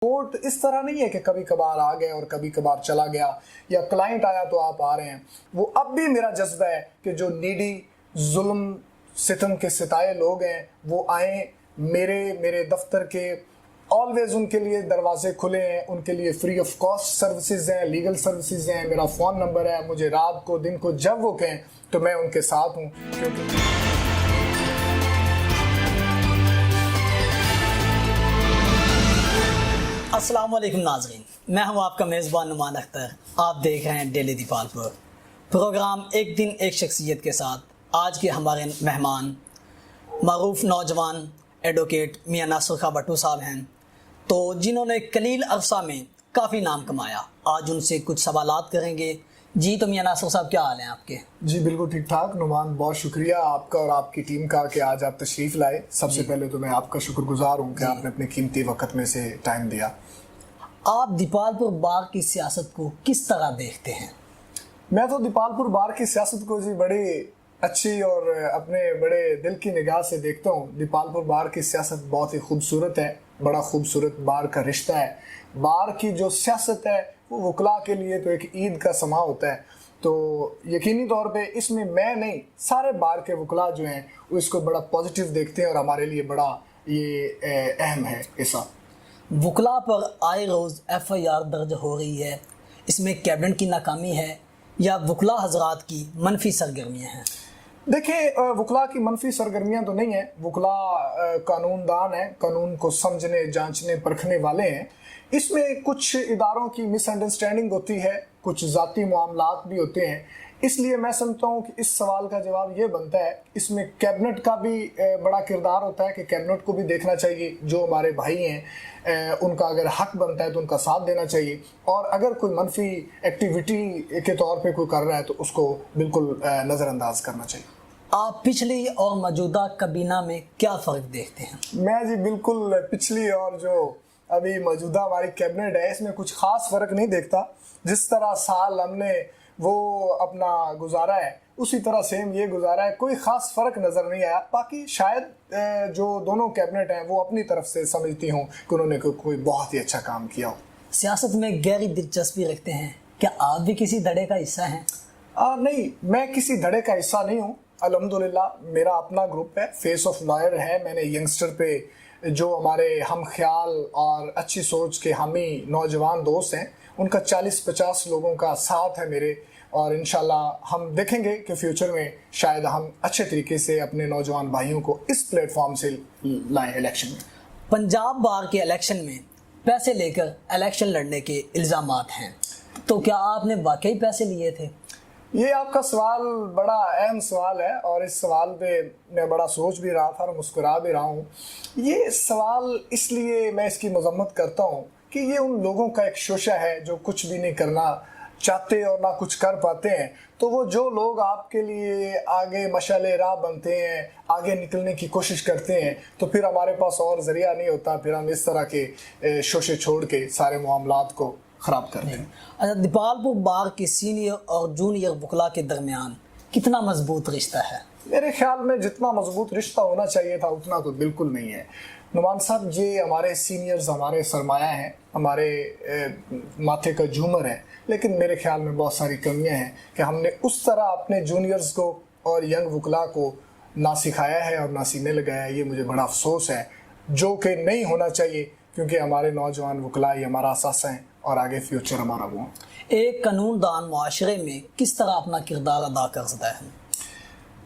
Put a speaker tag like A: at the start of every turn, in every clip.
A: Court इस तरह नहीं है कि कभी कभार आ गए और कभी कभार चला गया, या क्लाइंट आया तो आप आ रहे हैं। वो अब भी मेरा जज्बा है कि जो नीडी जुल्म सितम के सिताए लोग हैं वो आए मेरे दफ्तर के। ऑलवेज उनके लिए दरवाजे खुले हैं, उनके लिए फ्री ऑफ कॉस्ट सर्विसेज हैं, लीगल सर्विसेज हैं। मेरा फ़ोन नंबर है, मुझे रात को दिन को जब वो कहें तो मैं उनके साथ हूँ।
B: अस्सलाम वालेकुम नाज़रीन, मैं हूं आपका मेज़बान नुमान अख्तर। आप देख रहे हैं डेली दीपालपुर प्रोग्राम एक दिन एक शख्सियत के साथ। आज के हमारे मेहमान मरूफ नौजवान एडवोकेट मियां नासिर खां भट्टू साहब हैं, तो जिन्होंने कलील अरसा में काफ़ी नाम कमाया। आज उनसे कुछ सवालात करेंगे। जी तो मियां नासिर साहब, क्या हाल हैं आपके?
A: जी बिल्कुल ठीक ठाक नुमान, बहुत शुक्रिया आपका और आपकी टीम का कि आज आप तशरीफ़ लाए। सबसे पहले तो मैं आपका शुक्रगुजार हूँ कि आपने अपने कीमती वक्त में से टाइम दिया।
B: आप दीपालपुर बार की सियासत को किस तरह देखते हैं?
A: मैं तो दीपालपुर बार की सियासत को जी बड़ी अच्छी और अपने बड़े दिल की निगाह से देखता हूँ। दीपालपुर बार की सियासत बहुत ही खूबसूरत है, बड़ा खूबसूरत बार का रिश्ता है। बार की जो सियासत है वो वकला के लिए तो एक ईद का समा होता है, तो यकीनी तौर पे इसमें मैं नहीं सारे बार के वकला जो हैं वो इसको बड़ा पॉजिटिव देखते हैं और हमारे लिए बड़ा ये अहम है ऐसा।
B: वकला पर आए रोज़ FIR दर्ज हो रही है, इसमें कैबिनेट की नाकामी है या वकला हजरात की मनफी सरगर्मियाँ हैं?
A: देखिए, वकला की मनफी सरगर्मियाँ तो नहीं है। वकला कानूनदान है, कानून को समझने जांचने परखने वाले हैं। इसमें कुछ इदारों की मिसअंडरस्टैंडिंग होती है, कुछ ज़ाती मामलात भी होते हैं। इसलिए मैं समझता हूँ कि इस सवाल का जवाब ये बनता है, इसमें कैबिनेट का भी बड़ा किरदार होता है कि कैबिनेट को भी देखना चाहिए। जो हमारे भाई हैं उनका अगर हक बनता है तो उनका साथ देना चाहिए, और अगर कोई मनफी एक्टिविटी के तौर पे कोई कर रहा है तो उसको बिल्कुल नज़रअंदाज करना चाहिए।
B: आप पिछली और मौजूदा काबीना में क्या फ़र्क देखते हैं?
A: मैं जी बिल्कुल पिछली और जो अभी मौजूदा हमारी कैबिनेट है इसमें कुछ ख़ास फ़र्क नहीं देखता। जिस तरह साल हमने वो अपना गुजारा है उसी तरह सेम ये गुजारा है, कोई ख़ास फ़र्क नज़र नहीं आया। बाकी शायद जो दोनों कैबिनेट हैं वो अपनी तरफ से समझती हूँ कि उन्होंने कोई बहुत ही अच्छा काम किया हो।
B: सियासत में गहरी दिलचस्पी रखते हैं, क्या आप भी किसी धड़े का हिस्सा हैं?
A: नहीं, मैं किसी धड़े का हिस्सा नहीं हूँ। अल्हम्दुलिल्लाह मेरा अपना ग्रुप है, फेस ऑफ लॉयर है। मैंने यंगस्टर पे जो हमारे हम ख्याल और अच्छी सोच के हामी नौजवान दोस्त हैं उनका 40-50 लोगों का साथ है मेरे, और इंशाल्लाह हम देखेंगे कि फ्यूचर में शायद हम अच्छे तरीके से अपने नौजवान भाइयों को इस प्लेटफॉर्म से लाएं इलेक्शन में।
B: पंजाब बार के इलेक्शन में पैसे लेकर इलेक्शन लड़ने के इल्ज़ामात हैं, तो क्या आपने वाकई पैसे लिए थे?
A: ये आपका सवाल बड़ा अहम सवाल है और इस सवाल पे मैं बड़ा सोच भी रहा था और मुस्कुरा भी रहा हूँ। ये सवाल इसलिए मैं इसकी मजम्मत करता हूँ कि ये उन लोगों का एक शोशा है जो कुछ भी नहीं करना चाहते और ना कुछ कर पाते हैं। तो वो जो लोग आपके लिए आगे मशाले राह बनते हैं, आगे निकलने की कोशिश करते हैं, तो फिर हमारे पास और ज़रिया नहीं होता, फिर हम इस तरह के शोशे छोड़ के सारे मामलात को ख़राब करते हैं।
B: अच्छा, दीपालपुर बार के सीनियर और जूनियर वकला के दरमियान कितना मजबूत रिश्ता है?
A: मेरे ख्याल में जितना मजबूत रिश्ता होना चाहिए था उतना तो बिल्कुल नहीं है। नुमान साहब, ये हमारे सीनियर्स हमारे सरमाया हैं, हमारे माथे का झूमर है, लेकिन मेरे ख्याल में बहुत सारी कमियां हैं कि हमने उस तरह अपने जूनियर्स को और यंग वकला को ना सिखाया है और ना सीने लगाया है। ये मुझे बड़ा अफसोस है, जो कि नहीं होना चाहिए, क्योंकि हमारे नौजवान वकला ही हमारा असासा हैं और आगे फ्यूचर हमारा वो।
B: एक कानूनदान मुआशरे में किस तरह अपना किरदार अदा कर सकता है?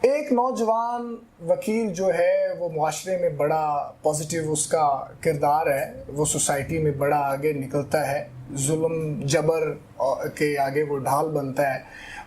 A: एक नौजवान वकील जो है वो मुआशरे में बड़ा पॉजिटिव उसका किरदार है, वो सोसाइटी में बड़ा आगे निकलता है, जुल्म जबर के आगे वो ढाल बनता है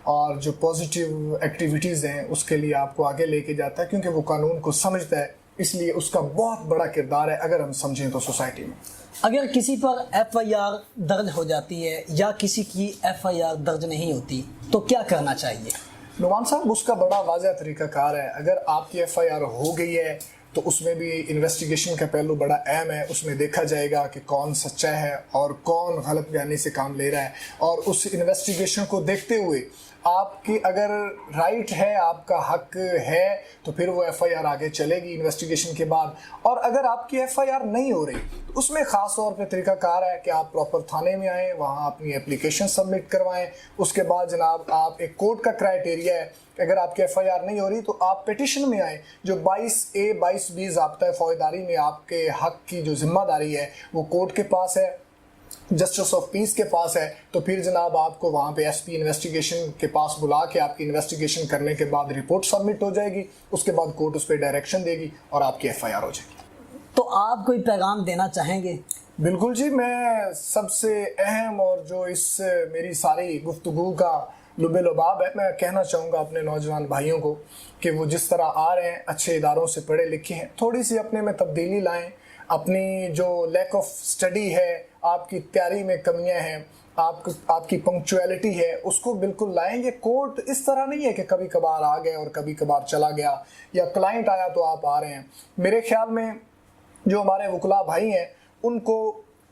A: और जो पॉजिटिव एक्टिविटीज़ हैं उसके लिए आपको आगे लेके जाता है, क्योंकि वो कानून को समझता है। इसलिए उसका बहुत बड़ा किरदार है अगर हम समझें तो सोसाइटी में।
B: अगर किसी पर FIR दर्ज हो जाती है या किसी की FIR दर्ज नहीं होती तो क्या करना चाहिए?
A: नुमान साहब, उसका बड़ा वाज़ह तरीक़ाकार है। अगर आपकी FIR हो गई है तो उसमें भी इन्वेस्टिगेशन का पहलू बड़ा अहम है। उसमें देखा जाएगा कि कौन सच्चा है और कौन गलत बयानी से काम ले रहा है, और उस इन्वेस्टिगेशन को देखते हुए آپ کی اگر رائٹ ہے, آپ کا حق ہے, تو پھر وہ ایف آئی آر آگے چلے گی انویسٹیگیشن کے بعد. اور اگر آپ کی ایف آئی آر نہیں ہو رہی تو اس میں خاص طور پہ طریقہ کار ہے کہ آپ پراپر تھانے میں آئیں, وہاں اپنی اپلیکیشن سبمٹ کروائیں. اس کے بعد جناب آپ ایک کورٹ کا کرائٹیریا ہے کہ اگر آپ کی ایف آئی آر نہیں ہو رہی تو آپ پیٹیشن میں آئیں. جو 22A 22B ضابطۂ فوجداری میں آپ کے حق کی جو ذمہ داری ہے وہ کورٹ کے پاس ہے, جسٹس آف پیس کے پاس ہے. تو پھر جناب آپ کو وہاں پہ ایس پی انویسٹیگیشن کے پاس بلا کے آپ کی انویسٹیگیشن کرنے کے بعد رپورٹ سبمٹ ہو جائے گی. اس کے بعد کورٹ اس پہ ڈائریکشن دے گی اور آپ کی ایف آئی آر ہو جائے گی.
B: تو آپ کوئی پیغام دینا چاہیں گے؟
A: بالکل جی, میں سب سے اہم اور جو اس میری ساری گفتگو کا لب لباب ہے, میں کہنا چاہوں گا اپنے نوجوان بھائیوں کو کہ وہ جس طرح آ رہے ہیں, اچھے اداروں سے پڑھے لکھے ہیں, تھوڑی سی اپنے میں تبدیلی لائیں. اپنی جو لیک آف سٹڈی ہے, آپ کی تیاری میں کمیاں ہیں, آپ کی پنکچویلٹی ہے, اس کو بالکل لائیں. یہ کورٹ اس طرح نہیں ہے کہ کبھی کبھار آ گئے اور کبھی کبھار چلا گیا, یا کلائنٹ آیا تو آپ آ رہے ہیں. میرے خیال میں جو ہمارے وکلاء بھائی ہیں ان کو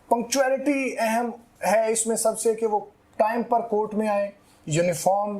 A: پنکچویلٹی اہم ہے اس میں سب سے, کہ وہ ٹائم پر کورٹ میں آئیں, یونیفارم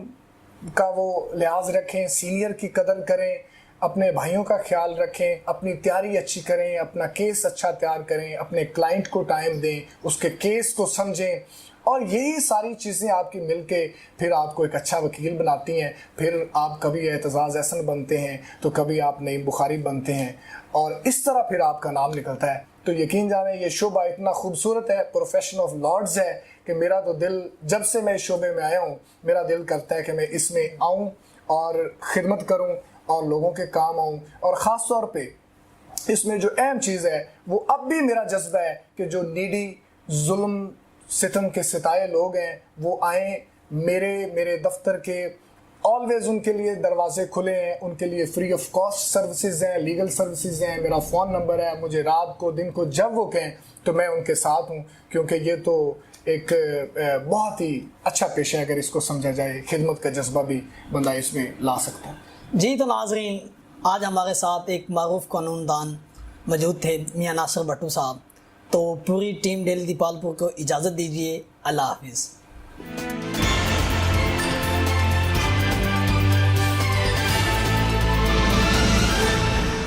A: کا وہ لحاظ رکھیں, سینئر کی قدر کریں, اپنے بھائیوں کا خیال رکھیں, اپنی تیاری اچھی کریں, اپنا کیس اچھا تیار کریں, اپنے کلائنٹ کو ٹائم دیں, اس کے کیس کو سمجھیں. اور یہی ساری چیزیں آپ کی مل کے پھر آپ کو ایک اچھا وکیل بناتی ہیں. پھر آپ کبھی اعتزاز احسن بنتے ہیں تو کبھی آپ نعیم بخاری بنتے ہیں, اور اس طرح پھر آپ کا نام نکلتا ہے. تو یقین جانیں یہ شعبہ اتنا خوبصورت ہے, پروفیشن آف لارڈز ہے, کہ میرا تو دل جب سے میں اس شعبے میں آیا ہوں میرا دل کرتا ہے کہ میں اس میں آؤں اور خدمت کروں اور لوگوں کے کام آؤں. اور خاص طور پہ اس میں جو اہم چیز ہے وہ اب بھی میرا جذبہ ہے کہ جو نیڈی, ظلم ستم کے ستائے لوگ ہیں وہ آئیں میرے دفتر کے. آلویز ان کے لیے دروازے کھلے ہیں, ان کے لیے فری آف کاسٹ سروسز ہیں, لیگل سروسز ہیں, میرا فون نمبر ہے. مجھے رات کو دن کو جب وہ کہیں تو میں ان کے ساتھ ہوں, کیونکہ یہ تو ایک بہت ہی اچھا پیشہ ہے. اگر اس کو سمجھا جائے, خدمت کا جذبہ بھی بندہ اس میں لا سکتا ہے.
B: جی تو ناظرین, آج ہمارے ساتھ ایک معروف قانون دان موجود تھے, میاں ناصر بھٹو صاحب. تو پوری ٹیم ڈیلی دیپال پور کو اجازت دیجیے. اللہ حافظ.